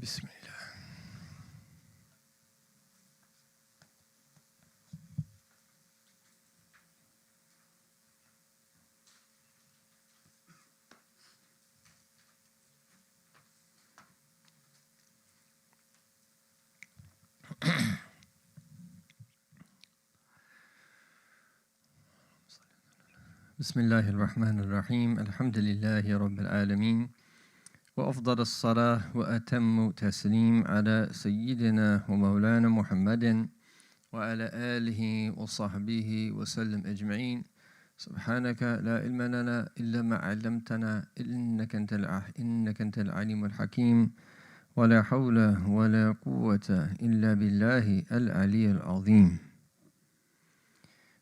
بسم الله. بسم الله الرحمن الرحيم. الحمد لله رب العالمين، وأفضل الصلاة وأتم تسليم على سيدنا ومولانا محمد وعلى آله وصحبه وسلم أجمعين. سبحانك لا علم لنا إلا ما علمتنا إنك أنت العليم الحكيم، ولا حول ولا قوة إلا بالله العلي العظيم.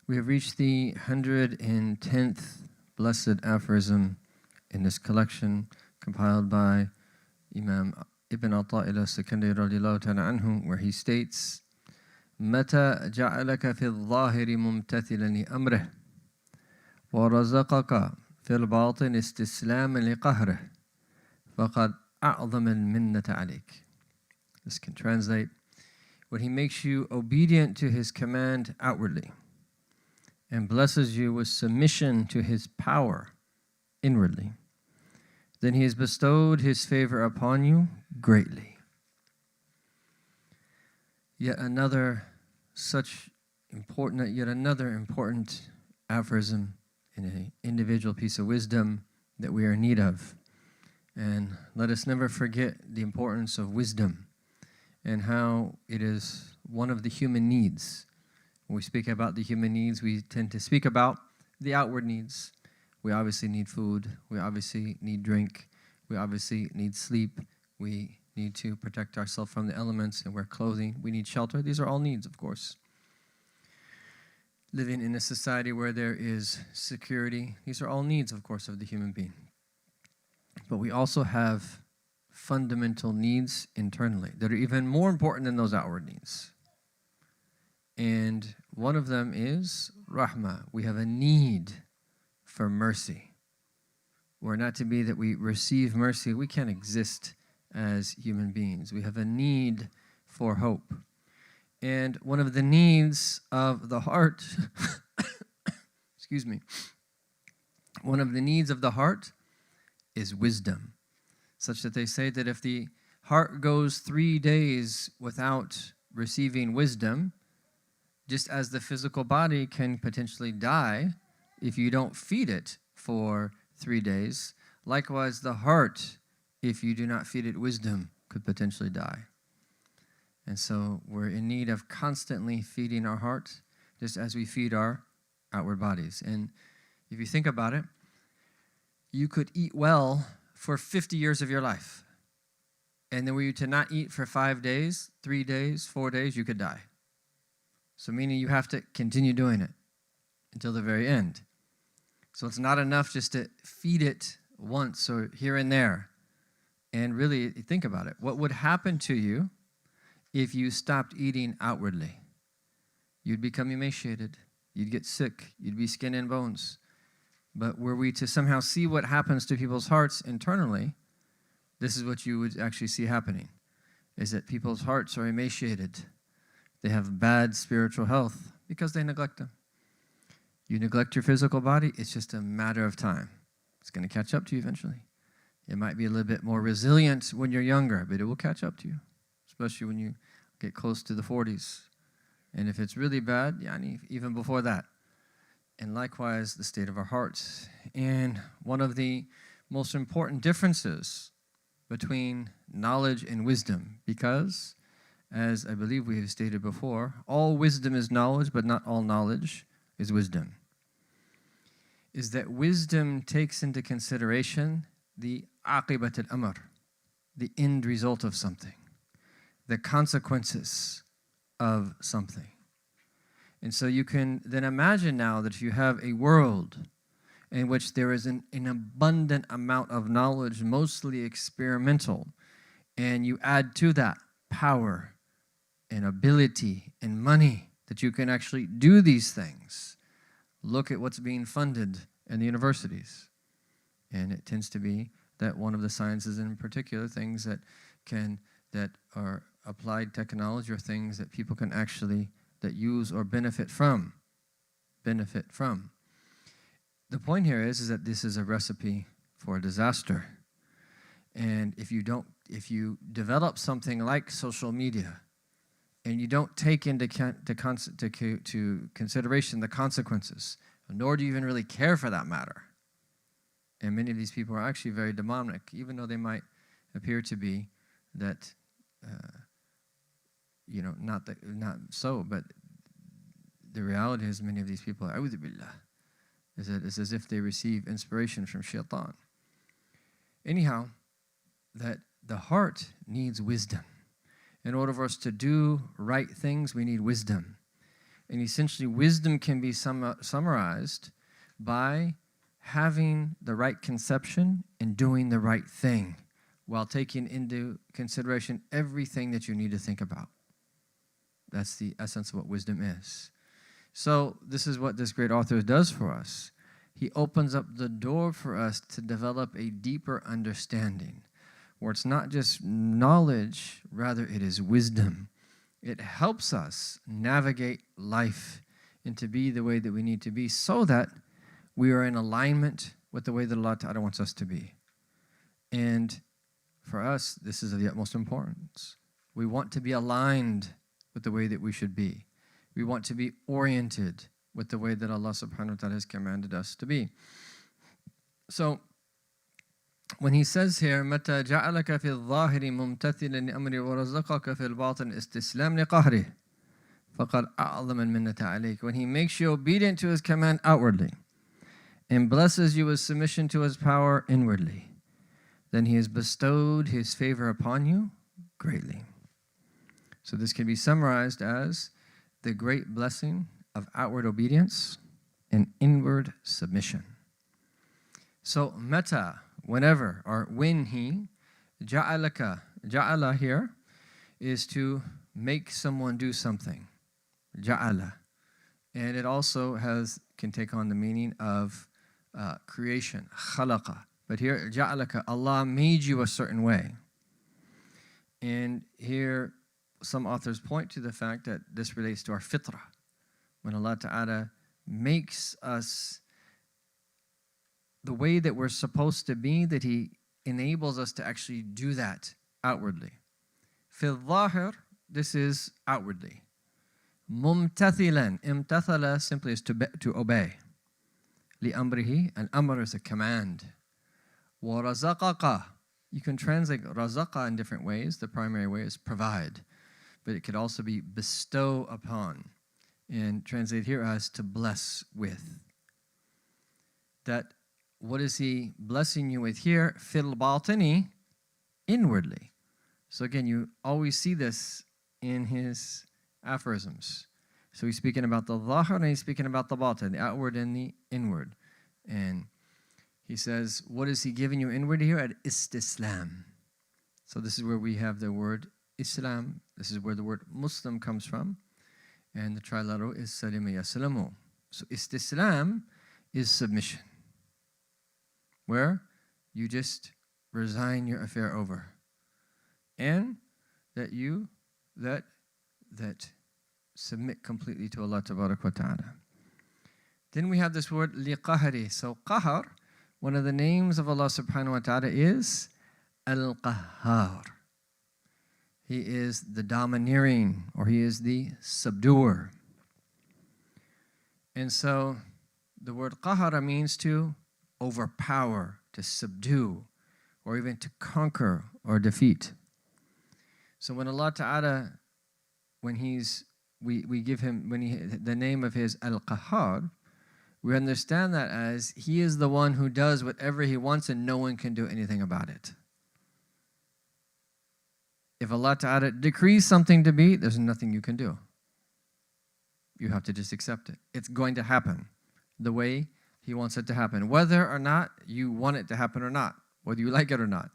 We have reached the 110th blessed aphorism in this collection compiled by Imam Ibn Ata'illah al-Iskandari radiallahu ta'ala anhu, where he states, متى جعلك في الظاهر ممتثلا لأمره ورزقك في الباطن استسلاما لقهره فقد أعظم المنة عليك. This can translate, when he makes you obedient to his command outwardly and blesses you with submission to his power inwardly, then he has bestowed his favor upon you greatly. Yet another important aphorism in an individual piece of wisdom that we are in need of. And let us never forget the importance of wisdom and how it is one of the human needs. When we speak about the human needs, we tend to speak about the outward needs. We obviously need food. We obviously need drink. We obviously need sleep. We need to protect ourselves from the elements and wear clothing. We need shelter. These are all needs, of course. Living in a society where there is security, these are all needs, of course, of the human being. But we also have fundamental needs internally that are even more important than those outward needs. And one of them is rahmah. We have a need for mercy. We're not to be that we receive mercy. We can't exist as human beings. We have a need for hope. And one of the needs of the heart, excuse me, one of the needs of the heart is wisdom, such that they say that if the heart goes 3 days without receiving wisdom, just as the physical body can potentially die if you don't feed it for 3 days, likewise the heart, if you do not feed it wisdom, could potentially die. And so we're in need of constantly feeding our heart, just as we feed our outward bodies. And if you think about it, you could eat well for 50 years of your life. And then were you to not eat for 5 days, 3 days, 4 days, you could die. So meaning you have to continue doing it until the very end. So it's not enough just to feed it once or here and there. And really think about it. What would happen to you if you stopped eating outwardly? You'd become emaciated. You'd get sick. You'd be skin and bones. But were we to somehow see what happens to people's hearts internally, this is what you would actually see happening, is that people's hearts are emaciated. They have bad spiritual health because they neglect them. You neglect your physical body, it's just a matter of time. It's going to catch up to you eventually. It might be a little bit more resilient when you're younger, but it will catch up to you, especially when you get close to the 40s. And if it's really bad, even before that. And likewise, the state of our hearts. And one of the most important differences between knowledge and wisdom, because as I believe we have stated before, all wisdom is knowledge, but not all knowledge is wisdom, is that wisdom takes into consideration the aqibat al-amr, the end result of something, the consequences of something. And so you can then imagine now that if you have a world in which there is an abundant amount of knowledge, mostly experimental, and you add to that power and ability and money that you can actually do these things. Look at what's being funded in the universities. And it tends to be that one of the sciences in particular, things that can that are applied technology or things that people can actually that use or benefit from. The point here is that this is a recipe for disaster. And if you develop something like social media and you don't take into consideration the consequences, nor do you even really care for that matter. And many of these people are actually very demonic, even though they might appear to be that, not so, but the reality is many of these people, a'udhu billah, is that it's as if they receive inspiration from shaitan. Anyhow, that the heart needs wisdom. In order for us to do right things, we need wisdom. And essentially, wisdom can be summarized by having the right conception and doing the right thing while taking into consideration everything that you need to think about. That's the essence of what wisdom is. So this is what this great author does for us. He opens up the door for us to develop a deeper understanding, where it's not just knowledge, rather it is wisdom. It helps us navigate life and to be the way that we need to be so that we are in alignment with the way that Allah Ta'ala wants us to be. And for us, this is of the utmost importance. We want to be aligned with the way that we should be. We want to be oriented with the way that Allah Subhanahu wa Ta'ala has commanded us to be. So, when he says here, مَتَى جَعَلَكَ فِي الظَّاهِرِ مُمْتَثِلًا لِأَمْرِ وَرَزَقَكَ فِي الْبَاطِنِ اسْتِسْلَامْ لِقَهْرِهِ فَقَدْ أَعْظَمَ الْمِنَّةَ عَلَيْكَ. When he makes you obedient to his command outwardly and blesses you with submission to his power inwardly, then he has bestowed his favor upon you greatly. So this can be summarized as the great blessing of outward obedience and inward submission. So meta, whenever or when he, ja'alaka, ja'ala here is to make someone do something. Ja'ala. And it also can take on the meaning of creation, khalaqa. But here, ja'alaka, Allah made you a certain way. And here, some authors point to the fact that this relates to our fitrah. When Allah Ta'ala makes us the way that we're supposed to be, that He enables us to actually do that outwardly. Fil zahir, this is outwardly. Mumtathilan, imtathala simply is to obey. Li amrihi, an amr is a command. Wa razaqaka, you can translate razaqa in different ways. The primary way is provide, but it could also be bestow upon, and translate here as to bless with. That what is he blessing you with here? Fil batini, inwardly. So again, you always see this in his aphorisms. So he's speaking about the zahir and he's speaking about the batin, the outward and the inward. And he says, what is he giving you inward here? At istislam. So this is where we have the word Islam. This is where the word Muslim comes from. And the trilateral is salima yaslamu. So istislam is submission, where you just resign your affair over, and that you that submit completely to Allah Tabarak wa Ta'ala. Then we have this word liqahri. So qahar, one of the names of Allah Subhanahu wa Ta'ala is al-qahhar. He is the domineering, or he is the subduer. And so the word qahara means to overpower, to subdue, or even to conquer or defeat. So when Allah Ta'ala, we give him the name of his al-qahhar, we understand that as he is the one who does whatever he wants and no one can do anything about it. If Allah Ta'ala decrees something to be, there's nothing you can do. You have to just accept it. It's going to happen the way He wants it to happen, whether or not you want it to happen or not, whether you like it or not.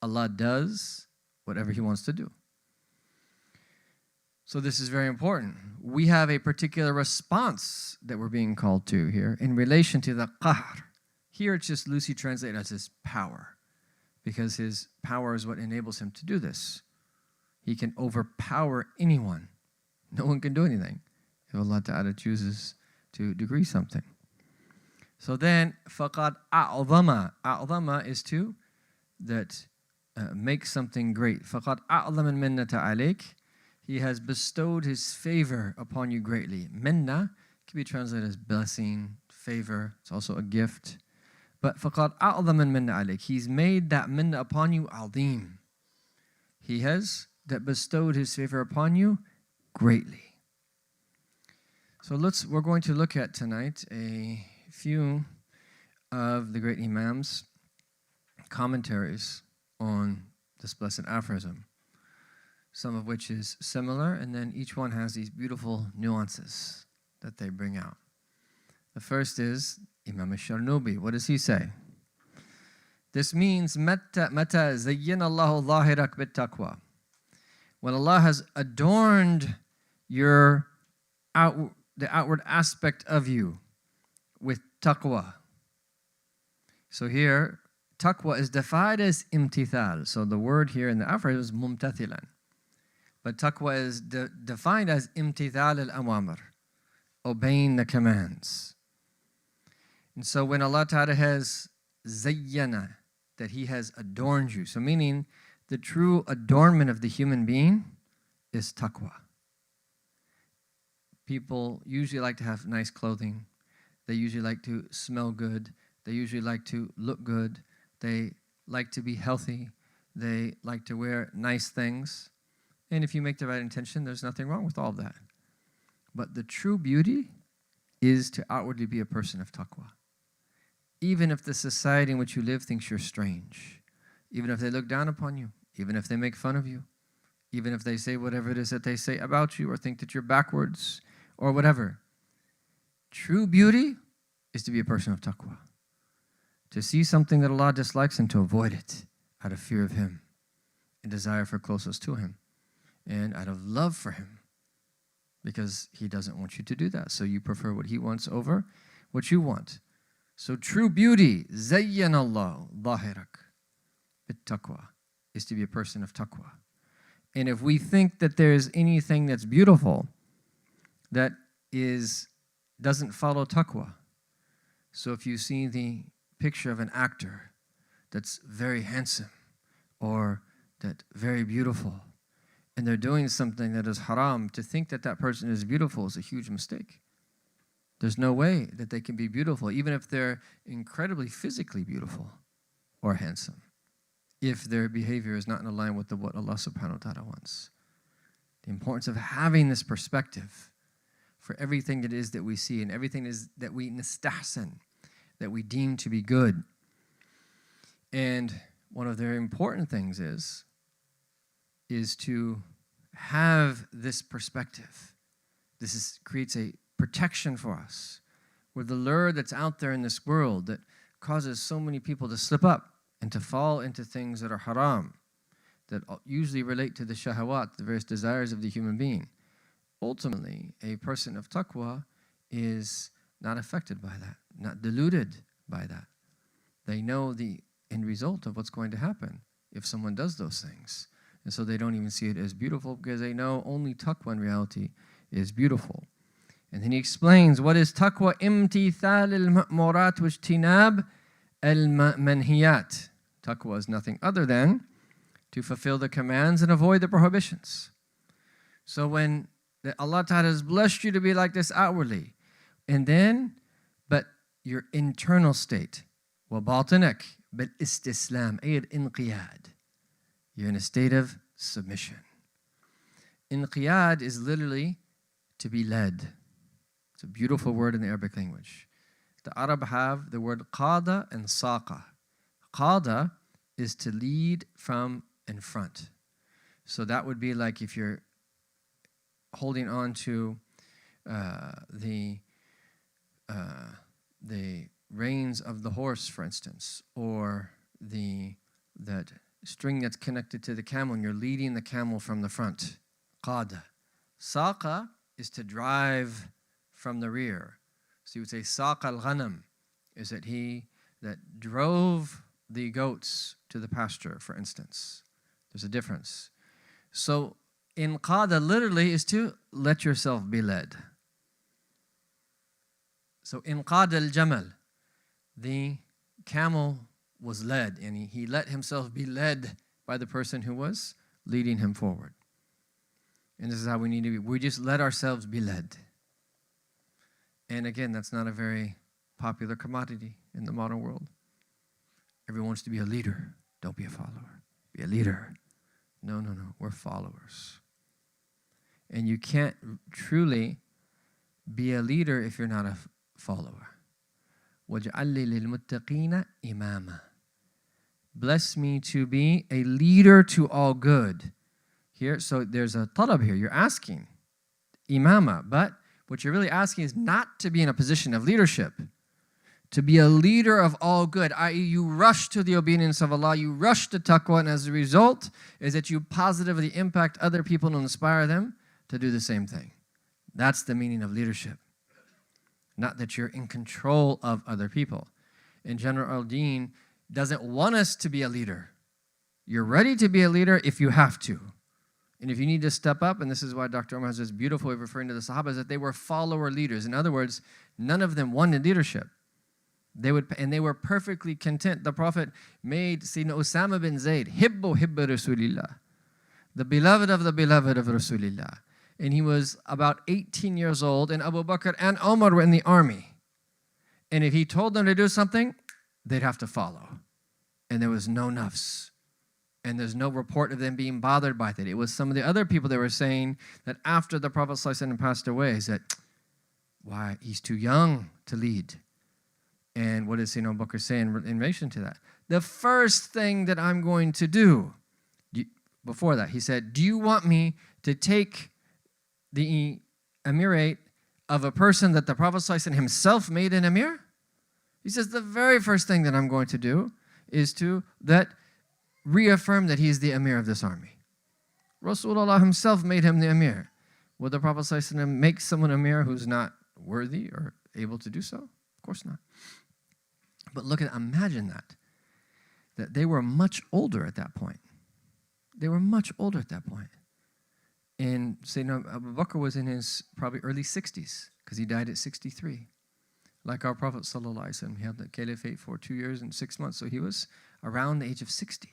Allah does whatever He wants to do. So this is very important. We have a particular response that we're being called to here in relation to the qahr. Here it's just loosely translated as His power. because His power is what enables Him to do this. He can overpower anyone. No one can do anything if Allah Ta'ala chooses to decree something. So then, فَقَدْ أَعْظَمَ. أَعْظَمَ is to that make something great. فَقَدْ أَعْظَمَ الْمِنَّةَ عَلَيْكَ. He has bestowed His favor upon you greatly. Minna can be translated as blessing, favor. It's also a gift. But فَقَدْ أَعْظَمَ الْمِنَّةَ عَلَيْكَ. He's made that minna upon you azim. He has that bestowed His favor upon you greatly. So we're going to look at tonight a few of the great Imams' commentaries on this blessed aphorism, some of which is similar, and then each one has these beautiful nuances that they bring out. The first is Imam al-Sharnubi. What does he say? This means مَتَّى زَيَّنَ اللَّهُ ظَاهِرَكَ بِالتَّقْوَى. When Allah has adorned the outward aspect of you with taqwa. So here, taqwa is defined as imtithal. So the word here in the aphorism is mumtathilan. But taqwa is defined as imtithal al-awamir, obeying the commands. And so when Allah Ta'ala has zayyana, that He has adorned you, so meaning the true adornment of the human being is taqwa. People usually like to have nice clothing. They usually like to smell good. They usually like to look good. They like to be healthy. They like to wear nice things. And if you make the right intention, there's nothing wrong with all of that. But the true beauty is to outwardly be a person of taqwa. Even if the society in which you live thinks you're strange, even if they look down upon you, even if they make fun of you, even if they say whatever it is that they say about you or think that you're backwards or whatever. True beauty is to be a person of taqwa. To see something that Allah dislikes and to avoid it out of fear of Him and desire for closeness to Him and out of love for Him, because He doesn't want you to do that. So you prefer what He wants over what you want. So true beauty, زَيَّنَ اللَّهُ ظَاهِرَكَ بِالتَّقْوَى, is to be a person of taqwa. And if we think that there is anything that's beautiful that doesn't follow taqwa, so if you see the picture of an actor that's very handsome or that very beautiful, and they're doing something that is haram, to think that that person is beautiful is a huge mistake. There's no way that they can be beautiful, even if they're incredibly physically beautiful or handsome, if their behavior is not in line with what Allah subhanahu wa ta'ala wants. The importance of having this perspective for everything that is that we see and everything is that we nastahsan, that we deem to be good. And one of the very important things is to have this perspective. This creates a protection for us. With the lure that's out there in this world that causes so many people to slip up and to fall into things that are haram, that usually relate to the shahawat, the various desires of the human being. Ultimately, a person of taqwa is not affected by that, not deluded by that. They know the end result of what's going to happen if someone does those things. And so they don't even see it as beautiful because they know only taqwa in reality is beautiful. And then he explains what is taqwa: imtithal al-ma'murat wa ijtinab al-manhiyat. Taqwa is nothing other than to fulfill the commands and avoid the prohibitions. So when Allah Ta'ala has blessed you to be like this outwardly, and then, but your internal state, وَبَاطِنَكَ بِالْإِسْتِسْلَامِ أي الْإِنْقِيَادِ, you're in a state of submission. Inqiyad is literally to be led. It's a beautiful word in the Arabic language. The Arab have the word qada and saqa. Qada is to lead from in front. So that would be like if you're holding on to the reins of the horse, for instance, or that string that's connected to the camel, and you're leading the camel from the front. Qada. Saqa is to drive from the rear. So you would say saqa al-ghanam, is that he that drove the goats to the pasture, for instance. There's a difference. So, inqada literally is to let yourself be led. So, inqada al-jamal, the camel was led, and he let himself be led by the person who was leading him forward. And this is how we need to be. We just let ourselves be led. And again, that's not a very popular commodity in the modern world. Everyone wants to be a leader. Don't be a follower. Be a leader. No. We're followers. And you can't truly be a leader if you're not a follower. وَاجْعَلْ لِي لِلْمُتَّقِينَ إِمَامًا. Bless me to be a leader to all good. Here, so there's a talab here. You're asking imama, but what you're really asking is not to be in a position of leadership, to be a leader of all good, i.e. you rush to the obedience of Allah, you rush to taqwa, and as a result is that you positively impact other people and inspire them to do the same thing. That's the meaning of leadership. Not that you're in control of other people. In general, al-Deen doesn't want us to be a leader. You're ready to be a leader if you have to. And if you need to step up, and this is why Dr. Umar has this beautiful way of referring to the Sahaba, is that they were follower leaders. In other words, none of them wanted leadership. They were perfectly content. The Prophet made Sayyidina Usama bin Zayd, hibbu Rasulillah, the beloved of Rasulillah. And he was about 18 years old, and Abu Bakr and Omar were in the army. And if he told them to do something, they'd have to follow. And there was no nafs. And there's no report of them being bothered by that. It was some of the other people that were saying that after the Prophet ﷺ passed away, is that, why, he's too young to lead. And what does Sayyidina Abu Bakr say in relation to that? The first thing that I'm going to do, before that, he said, do you want me to take the emirate of a person that the Prophet ﷺ himself made an emir? He says, the very first thing that I'm going to do is to reaffirm that he is the emir of this army. Rasulullah himself made him the emir. Would the Prophet ﷺ make someone emir who's not worthy or able to do so? Of course not. But imagine that they were much older at that point. They were much older at that point. And Sayyidina Abu Bakr was in his probably early 60s, because he died at 63. Like our Prophet ﷺ, he had the caliphate for 2 years and 6 months, so he was around the age of 60.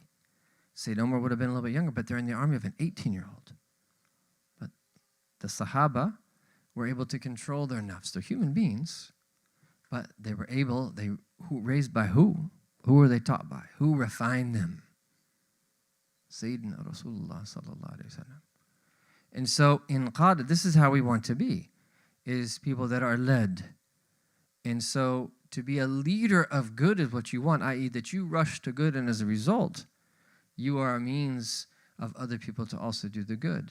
Sayyidina Umar would have been a little bit younger, but they're in the army of an 18-year-old. But the Sahaba were able to control their nafs. They're human beings, but they were able, raised by who? Who were they taught by? Who refined them? Sayyidina Rasulullah sallallahu alaihi wasallam. And so in qada, this is how we want to be, is people that are led. And so to be a leader of good is what you want, i.e. that you rush to good, and as a result, you are a means of other people to also do the good.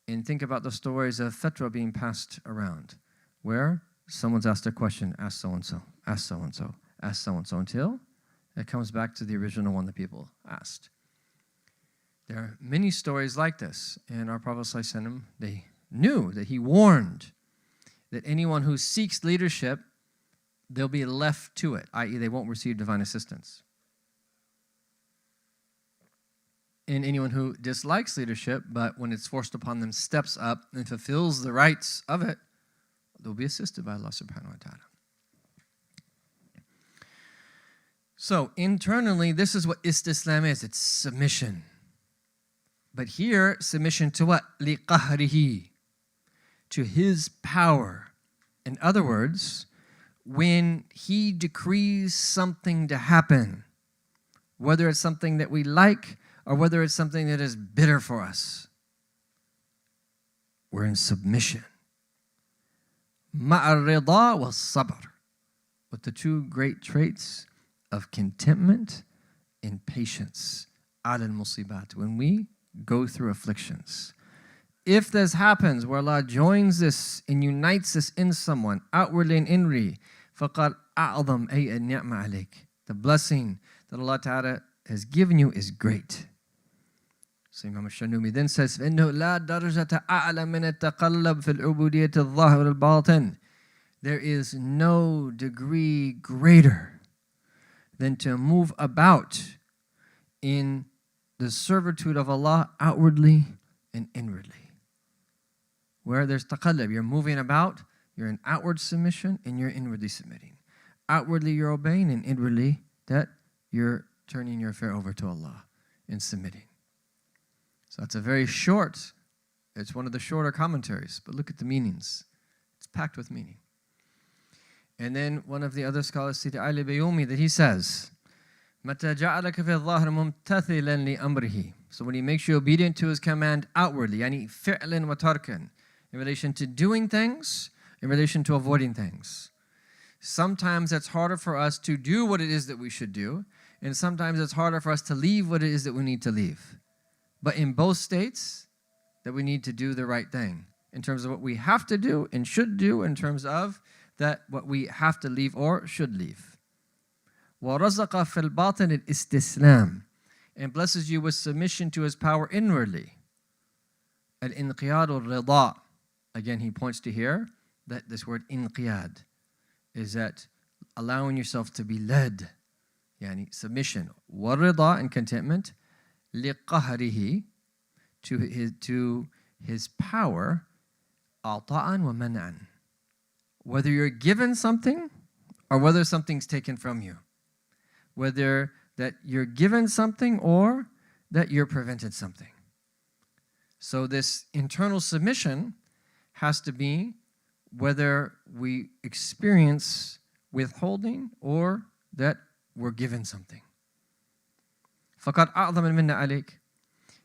And think about the stories of fatwa being passed around, where someone's asked a question, ask so-and-so, ask so-and-so, ask so-and-so, until it comes back to the original one that people asked. There are many stories like this, and our Prophet ﷺ, they knew that he warned that anyone who seeks leadership, they'll be left to it, i.e. they won't receive divine assistance. And anyone who dislikes leadership, but when it's forced upon them, steps up and fulfills the rights of it, they'll be assisted by Allah subhanahu wa ta'ala. So internally, this is what istislam is. It's submission. But here, submission to what? لِقَهْرِهِ, to his power. In other words, when he decrees something to happen, whether it's something that we like or whether it's something that is bitter for us, we're in submission. مَعَ الرِّضَى وَالصَّبْرِ, with the two great traits of contentment and patience. عَلَى الْمُصِيبَاتِ, when we go through afflictions. If this happens, where Allah joins this and unites this in someone, outwardly and inwardly, فَقَدْ أَعْظَمْ أَيْ النِّعْمَ عَلَيْكِ, the blessing that Allah Ta'ala has given you is great. So Imam al-Shanumi then says, فَإِنَّهُ لَا دَرْجَةَ أَعْلَى مِنَ التَّقَلَّبِ فِي الْعُبُودِيَّةِ الظَّاهِرِ الْبَاطِنِ. There is no degree greater than to move about in the servitude of Allah outwardly and inwardly. Where there's taqallub, you're moving about, you're in outward submission and you're inwardly submitting. Outwardly you're obeying, and inwardly that you're turning your affair over to Allah and submitting. So that's a very short, it's one of the shorter commentaries, but look at the meanings. It's packed with meaning. And then one of the other scholars, Sidi Ali Bayoumi, that he says, مَتَى جَعَلَكَ فِي الظَّهْرِ مُمْتَثِلًا لِأَمْرِهِ. So when he makes you obedient to his command outwardly, يعني فِعْلًا وَتَرْكًا, in relation to doing things, in relation to avoiding things. Sometimes it's harder for us to do what it is that we should do, and sometimes it's harder for us to leave what it is that we need to leave. But in both states, that we need to do the right thing in terms of what we have to do and should do, in terms of that what we have to leave or should leave. وَرَزَقَ فِي الْبَاطِنِ الْإِسْتِسْلَامِ, and blesses you with submission to his power inwardly. Al-inqiyad al-rida. Again, he points to here that this word inqiyad is that allowing yourself to be led, yani submission, warida, and contentment, liqahrihi, to his power, ata'an wa man'an, whether you're given something or whether something's taken from you, whether that you're given something or that you're prevented something. So this internal submission has to be whether we experience withholding or that we're given something. فَقَدْ أَعْظَمَ الْمِنَّ عَلَيْكَ,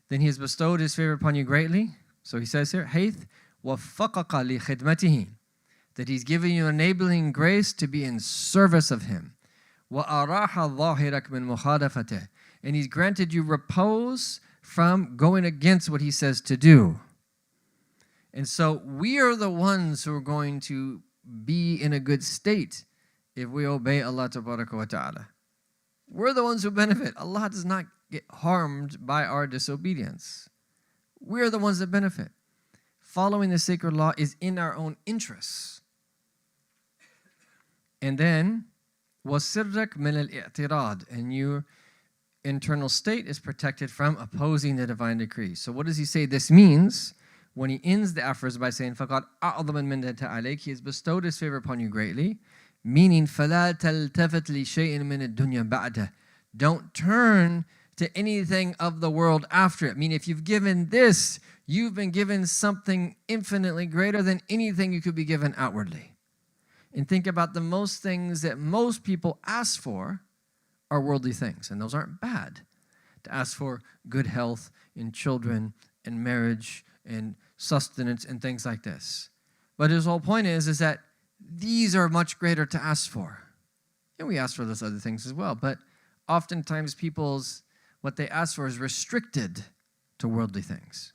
then he has bestowed his favor upon you greatly. So he says here, حَيْثْ وَفَّقَقَ لِخِدْمَتِهِ, that he's giving you enabling grace to be in service of him. وَأَرَاحَ ظَاهِرَكَ مِنْ مُخَالَفَتِهِ, and he's granted you repose from going against what he says to do. And so we are the ones who are going to be in a good state if we obey Allah Tabaraka wa Ta'ala. We're the ones who benefit. Allah does not get harmed by our disobedience. We're the ones that benefit. Following the sacred law is in our own interests. And then, وَسِرَّكْ مِنَ الْإِعْتِرَاضِ, and your internal state is protected from opposing the divine decree. So what does he say this means? When he ends the aphorism by saying, فَقَدْ أَعْظَمَ الْمِنَّةَ عَلَيْكَ, he has bestowed his favor upon you greatly, meaning فَلَا تَلْتَفِتْ لِشَيْءٍ مِنَ الدُّنْيَا بَعْدَهِ, don't turn to anything of the world after it. Meaning if you've given this, you've been given something infinitely greater than anything you could be given outwardly. And think about the most things that most people ask for are worldly things, and those aren't bad. To ask for good health in children and marriage and sustenance and things like this. But his whole point is that these are much greater to ask for. And we ask for those other things as well, but oftentimes what they ask for is restricted to worldly things.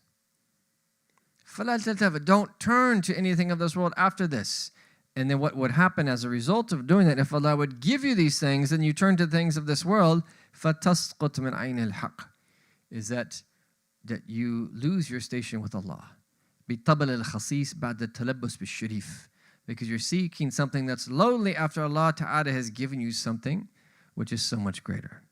Don't turn to anything of this world after this. And then what would happen as a result of doing that, if Allah would give you these things, and you turn to things of this world, فَتَسْقُطْ مِنْ عَيْنِ الْحَقِّ, is that you lose your station with Allah. بِطَبَلِ الْخَصِيص بَعْدَ التَّلَبُّسِ بِالشَّرِيفِ, because you're seeking something that's lowly after Allah Ta'ala has given you something which is so much greater.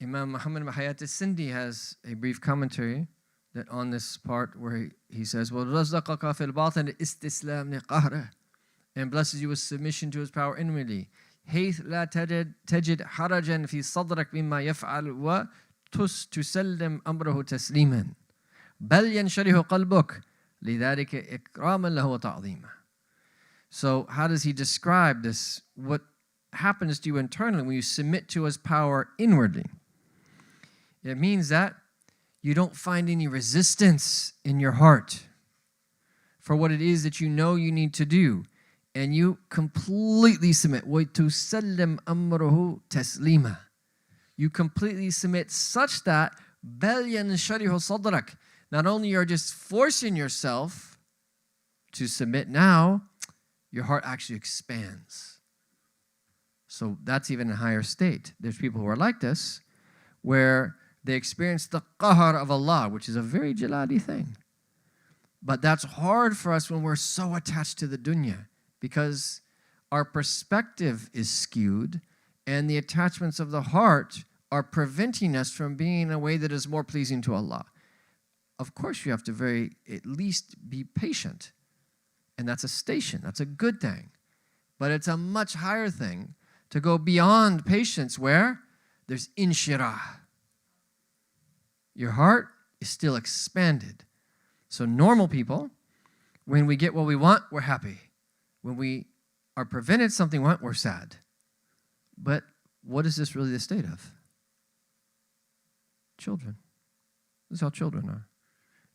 Imam Muhammad Mahayat al-Sindi has a brief commentary that on this part where he says, وَرَزَقَكَ فِي الْبَاطِنِ إِسْتِسْلَامِ قَهْرَهِ, and blesses you with submission to his power inwardly. حَيْثْ لَا تَجِدْ حَرَجًا فِي صَدْرَكَ مِمَّا يَفْعَلُ وَتُسَلِّمْ أَمْرَهُ تَسْلِيمًا بَلْ يَنْشَرِهُ قَلْبُكَ لِذَلِكَ إِكْرَامًا لَهُ وَتَعْظِيمًا. So how does he describe this? What happens to you internally when you submit to his power inwardly? It means that you don't find any resistance in your heart for what it is that you know you need to do, and you completely submit. وَتُسَلِّمْ أَمْرَهُ تَسْلِيمًا. You completely submit such that بَلْ يَنْشَرِهُ صَدْرَكَ, not only you're just forcing yourself to submit now, your heart actually expands. So that's even a higher state. There's people who are like this, where they experience the qahar of Allah, which is a very jalali thing. But that's hard for us when we're so attached to the dunya, because our perspective is skewed and the attachments of the heart are preventing us from being in a way that is more pleasing to Allah. Of course, you have to at least be patient. And that's a station. That's a good thing. But it's a much higher thing to go beyond patience where there's inshirah. Your heart is still expanded. So normal people, when we get what we want, we're happy. When we are prevented something we want, we're sad. But what is this really the state of? Children. This is how children are.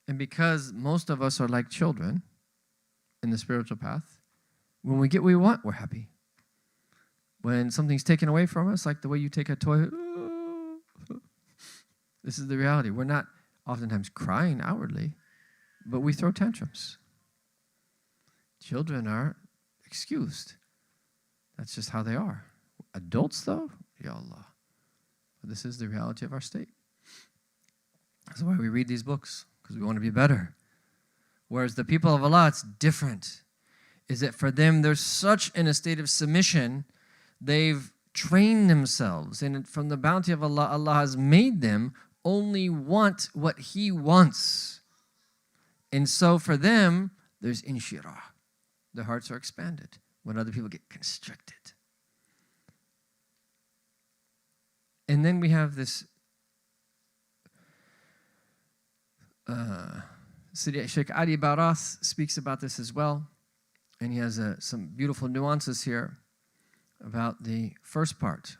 And because most of us are like children in the spiritual path, when we get what we want, we're happy. When something's taken away from us, like the way you take a toy, this is the reality. We're not oftentimes crying outwardly, but we throw tantrums. Children are excused. That's just how they are. Adults, though, ya Allah. This is the reality of our state. That's why we read these books, because we want to be better. Whereas the people of Allah, it's different. Is that for them, they're such in a state of submission, they've trained themselves. And from the bounty of Allah, Allah has made them only want what He wants. And so for them, there's inshirah. Their hearts are expanded when other people get constricted. And then we have this Shaykh Ali Barath speaks about this as well. And he has some beautiful nuances here about the first part.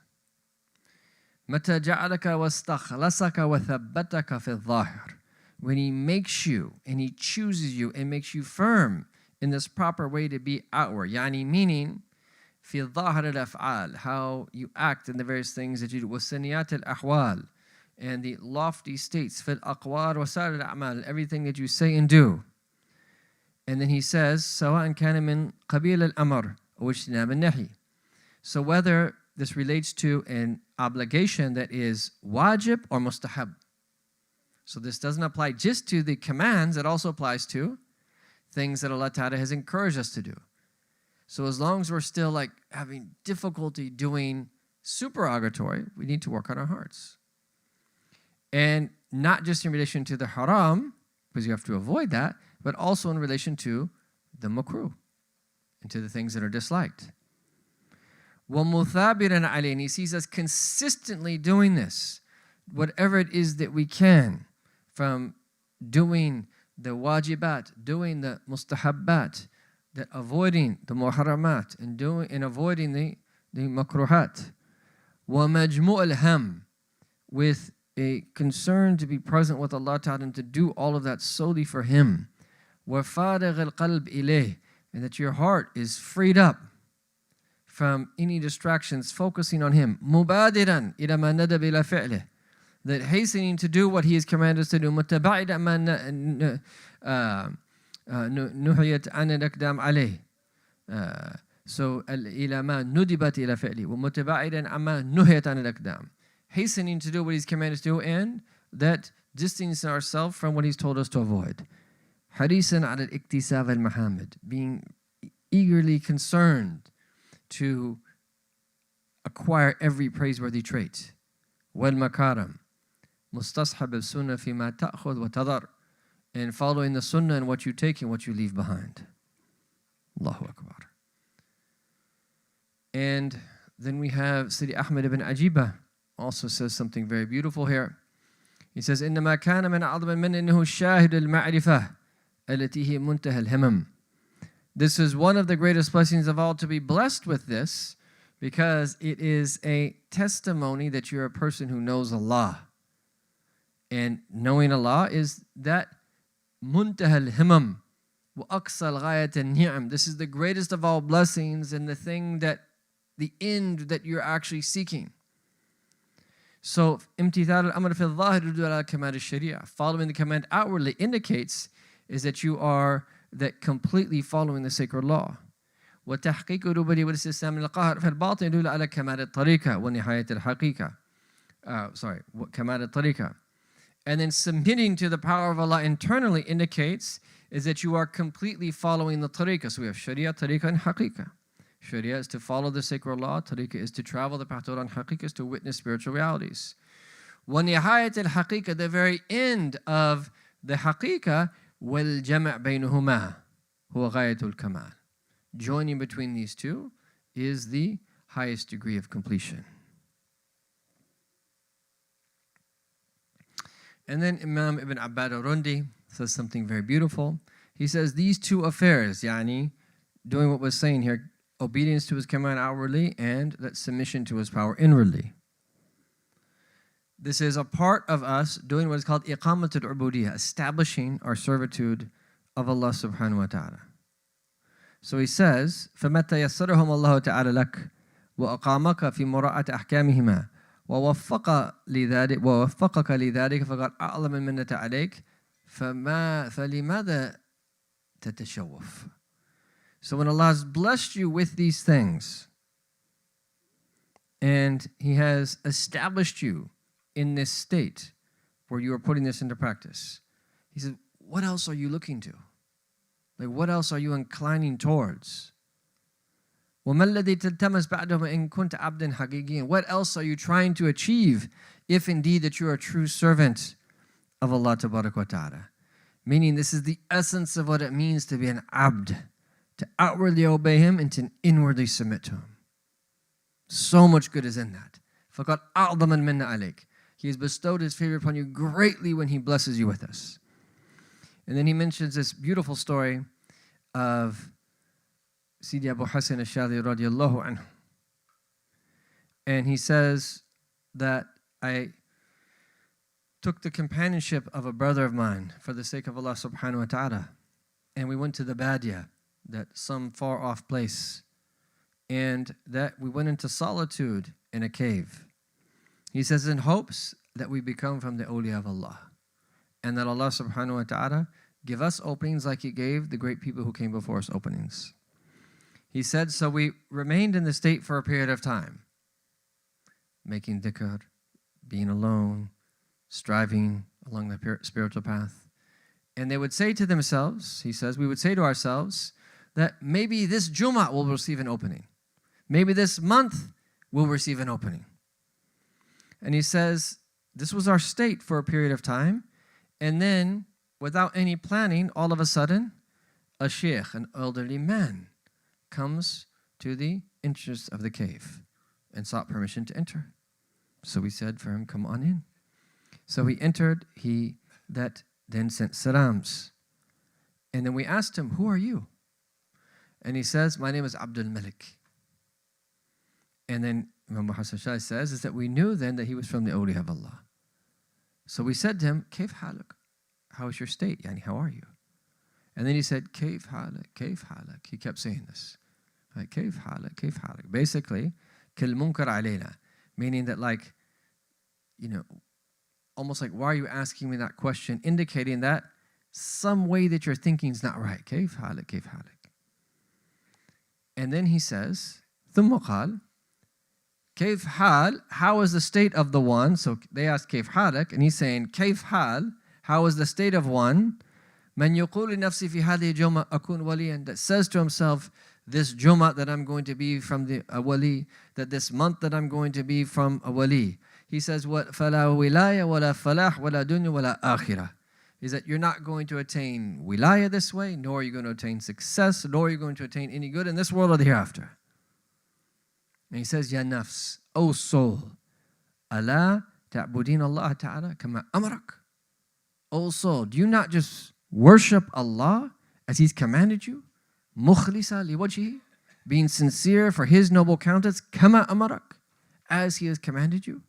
مَتَى جَعَلَكَ وَاسْتَخْلَصَكَ وَثَبَّتَكَ فِي الظَّاهِرِ. When He makes you and He chooses you and makes you firm in this proper way to be outward. يعني meaning في ظاهر الأفعال, how you act in the various things that you do. وَسَنِيَاتِ الْأَحْوال, and the lofty states. فِي الْأَقْوَالِ وَسَائِرِ الْأَعْمَالِ, everything that you say and do. And then he says, سواء كان من قبيل الأمر أو اجتناب النهي. So whether this relates to an obligation that is wajib or mustahab. So this doesn't apply just to the commands, it also applies to things that Allah Ta'ala has encouraged us to do. So as long as we're still like having difficulty doing supererogatory, we need to work on our hearts. And not just in relation to the haram, because you have to avoid that, but also in relation to the makruh, and to the things that are disliked. وَمُثَابِرًا عَلَيْهِ, and he sees us consistently doing this, whatever it is that we can, from doing the wajibat, doing the mustahabbat, the avoiding the muharramat, and avoiding the makruhat. وَمَجْمُوءَ الْهَمِّ, with a concern to be present with Allah Ta'ala and to do all of that solely for Him. وَفَارِغَ الْقَلْبِ إِلَيْهِ, and that your heart is freed up from any distractions, focusing on Him. مُبَادِرًا إِلَى مَا نَدَبَ إِلَى فِعْلِهِ, that hastening to do what He has commanded us to do. مُتَبَعِدًا مَا نُهِيَتْ عَنِ الْأَقْدَامِ عَلَيْهِ. So إِلَى مَا نُدِبَتْ إِلَى فِعْلِهِ وَمُتَبَعِدًا عَمَّا نُهِيَتْ عَنِ الْأَقْدَامِ, hastening to do what He's commanded us to do, and that distancing ourselves from what He's told us to avoid. حريصا على الاكتساب المحامد, being eagerly concerned to acquire every praiseworthy trait. والمكارم مستصحب السنة فيما تأخذ وتضر, and following the sunnah and what you take and what you leave behind. Allahu Akbar. And then we have Sidi Ahmed ibn Ajibah also says something very beautiful here. He says, إنما كان من أعظم من إنه الشاهد المعرفة التي هي منتهى الهمم. This is one of the greatest blessings of all, to be blessed with this, because it is a testimony that you're a person who knows Allah. And knowing Allah is that muntaha al-himam wa aqsa al-ghayat al-ni'am. This is the greatest of all blessings and the thing that, the end that you're actually seeking. So, imtithal al-amr fi al-zahir yadullu ala kamal al-sharia. Following the command outwardly indicates is that you are that completely following the sacred law. وتحقيق ربدي والاستسلام للقهر فالباطن يدل على كمال الطريقة ونهاية الحقيقة. كمال الطريقة. And then submitting to the power of Allah internally indicates is that you are completely following the tariqah. So we have sharia, tariqah, and haqiqah. Sharia is to follow the sacred law. Tariqah is to travel the path. And haqiqah is to witness spiritual realities. وَنِهَايَةِ الْحَقِيقَةِ, the very end of the haqiqah, وَالْجَمَعْ بَيْنُهُمَا هُوَ غَايَةُ الْكَمَالِ. Joining between these two is the highest degree of completion. And then Imam Ibn Ata'illah says something very beautiful. He says these two affairs, yani, doing what we're saying here, obedience to his command outwardly and that submission to his power inwardly. This is a part of us doing what is called iqamatul ubudiyya, establishing our servitude of Allah subhanahu wa ta'ala. So he says, فَمَتَّ يَسَّرَهُمْ اللَّهُ تَعَالَى لَكَ وَأَقَامَكَ فِي مُرَاءَةِ أَحْكَامِهِمَا ووفقك لذلك فقد أعلم المنة عليك فلماذا تتشوف. So when Allah has blessed you with these things and He has established you in this state where you are putting this into practice, He said, what else are you looking to? Like, what else are you inclining towards? وَمَا الَّذِي تَلْتَمَسْ بَعْدَهُ إِن كُنْتَ عَبْدًا حَقِيقِيًّا. What else are you trying to achieve if indeed that you are a true servant of Allah Tabarak wa Ta'ala? Meaning this is the essence of what it means to be an abd, to outwardly obey Him and to inwardly submit to Him. So much good is in that. فَقَدْ أَعْظَمَ الْمِنَّ عَلَيْكَ. He has bestowed His favor upon you greatly when He blesses you with us. And then he mentions this beautiful story of Sidi Abu Hassan al-Shadhi radiallahu anhu. And he says that I took the companionship of a brother of mine for the sake of Allah subhanahu wa ta'ala. And we went to the Badia, that some far off place. And that we went into solitude in a cave. He says, in hopes that we become from the awliya of Allah. And that Allah subhanahu wa ta'ala give us openings like He gave the great people who came before us openings. He said, so we remained in the state for a period of time, making dhikr, being alone, striving along the spiritual path. And they would say to themselves, he says, we would say to ourselves that maybe this Jummah will receive an opening. Maybe this month will receive an opening. And he says, this was our state for a period of time. And then, without any planning, all of a sudden, a sheikh, an elderly man, comes to the entrance of the cave and sought permission to enter. So we said for him, come on in. So he entered, he that then sent salams. And then we asked him, who are you? And he says, my name is Abdul Malik. And then Imam Hassan Shah says is that we knew then that he was from the awliya of Allah. So we said to him, Kayf halak? How is your state? Yani, how are you? And then he said, Kayf halak, Kayf halak. He kept saying this. Like, Kayf halak, Kayf halak. Basically, kil munkar alayna. Meaning that, like, you know, almost like, why are you asking me that question? Indicating that some way that your thinking is not right. Kayf halak, Kayf halak. And then he says, ثم قال, Kayf hal, how is the state of the one? So they asked Kayf halak, and he's saying, Kayf hal, how is the state of one? Man yuqul nafsi fi hadhihi jumma akun waliyan, that says to himself, this Jummah that I'm going to be from the wali, that this month that I'm going to be from a wali. He says, what fala wilaya wala falah wala dunya wala akhirah. Is that you're not going to attain wilaya this way, nor are you going to attain success, nor are you going to attain any good in this world or the hereafter. And he says, Ya nafs, O soul, ala ta'budin Allah ta'ala kama amarak. O soul, do you not just worship Allah as He's commanded you? Mukhlisa liwajhi, being sincere for His noble countenance, kama amarak, as He has commanded you.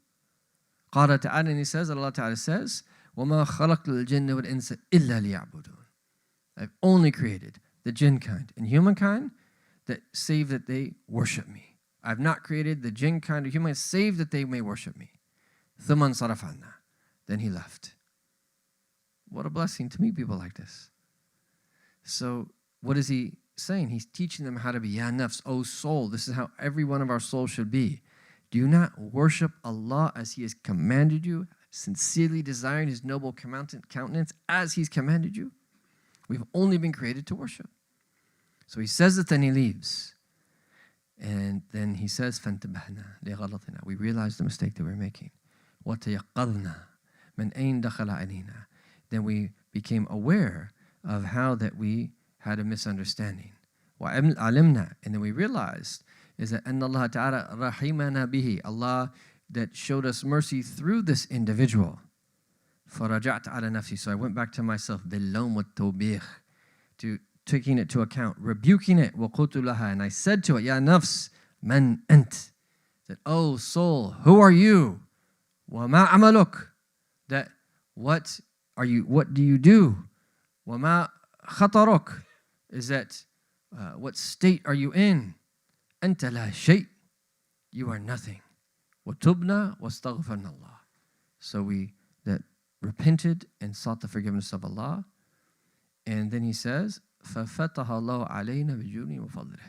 Qala ta'ala, and He says, Allah ta'ala says, وَمَا خَلَقْتُ الْجِنَّ وَالْإِنسَ إِلَّا لِيَعْبُدُونَ. I've only created the jinn kind and humankind that save that they worship me. I've not created the jinn kind or humankind save that they may worship me. ثُمَّ انصَرَفَ عَنَّا. Then He left. What a blessing to meet people like this. So what is He saying? He's teaching them how to be, Ya nafs, O soul. This is how every one of our souls should be. Do you not worship Allah as He has commanded you, sincerely desiring His noble countenance as He's commanded you? We've only been created to worship. So He says it, then He leaves. And then he says, فَانْتَبَهْنَا لِغَلَطِنَا. We realized the mistake that we were making. وَتَيَقَّظْنَا مِنْ أَيْنَ دَخَلَ عَلَيْنَا. Then we became aware of how that we had a misunderstanding. وَعَلِمْنَا. And then we realized is that أَنَّ اللَّهَ تَعَالَى رَحِمَنَا بِهِ. Allah that showed us mercy through this individual. فَرَجَعْتَ عَلَى نَفْسِي. So I went back to myself, بِاللَّوْمِ وَالتَّوْبِيخ, to taking it to account, rebuking it. وَقُلْتُ لَهَا. And I said to it, يَا نَفْس مَنْ أَنْتِ. That, oh soul, who are you? وَمَا عَمَلُكَ. That, what are you? What do you do? وَمَا خَطَرُكَ. Is that, what state are you in? أَنْتَ لَا شَيْء. You are nothing. وَتُبْنَا وَاسْتَغْفَرْنَا اللَّهِ. So we that repented and sought the forgiveness of Allah. And then he says, فَفَتَحَ اللَّهُ عَلَيْنَا بِجُودِهِ وَفَضْلِهِ.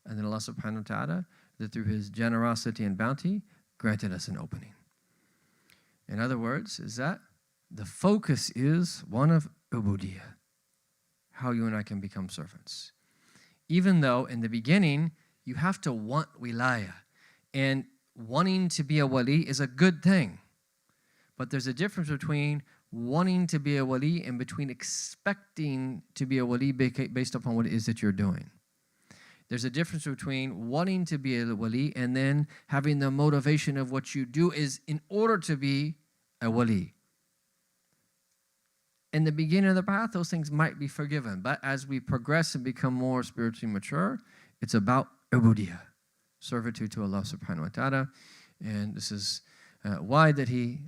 And then Allah subhanahu wa ta'ala, that through his generosity and bounty, granted us an opening. In other words, is that the focus is one of ubudiyah, how you and I can become servants. Even though in the beginning, you have to want wilayah. And wanting to be a wali is a good thing. But there's a difference between wanting to be a wali and between expecting to be a wali based upon what it is that you're doing. There's a difference between wanting to be a wali and then having the motivation of what you do is in order to be a wali. In the beginning of the path, those things might be forgiven. But as we progress and become more spiritually mature, it's about ubudiyah, servitude to Allah subhanahu wa ta'ala. And this is why that he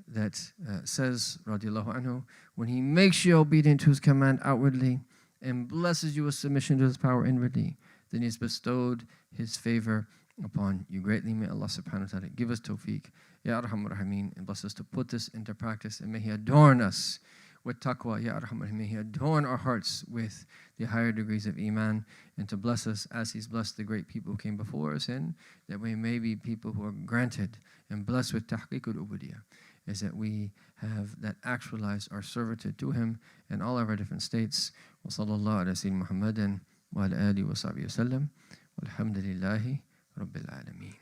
says, radiallahu anhu, when he makes you obedient to his command outwardly and blesses you with submission to his power inwardly, then he has bestowed his favor upon you greatly. May Allah subhanahu wa ta'ala give us tawfiq, Ya Arhamar Rahimin, and bless us to put this into practice. And may he adorn us with taqwa, Ya Arhamar Rahimin. May he adorn our hearts with the higher degrees of iman, and to bless us as he's blessed the great people who came before us, and that we may be people who are granted and blessed with tahqiq al-ubudiyah, is that we have that actualized our servitude to him in all of our different states. Wa sallallahu ala sayyidina Muhammadin wa ala alihi wa sahbihi wa sallam. Walhamdulillahi rabbil alameen.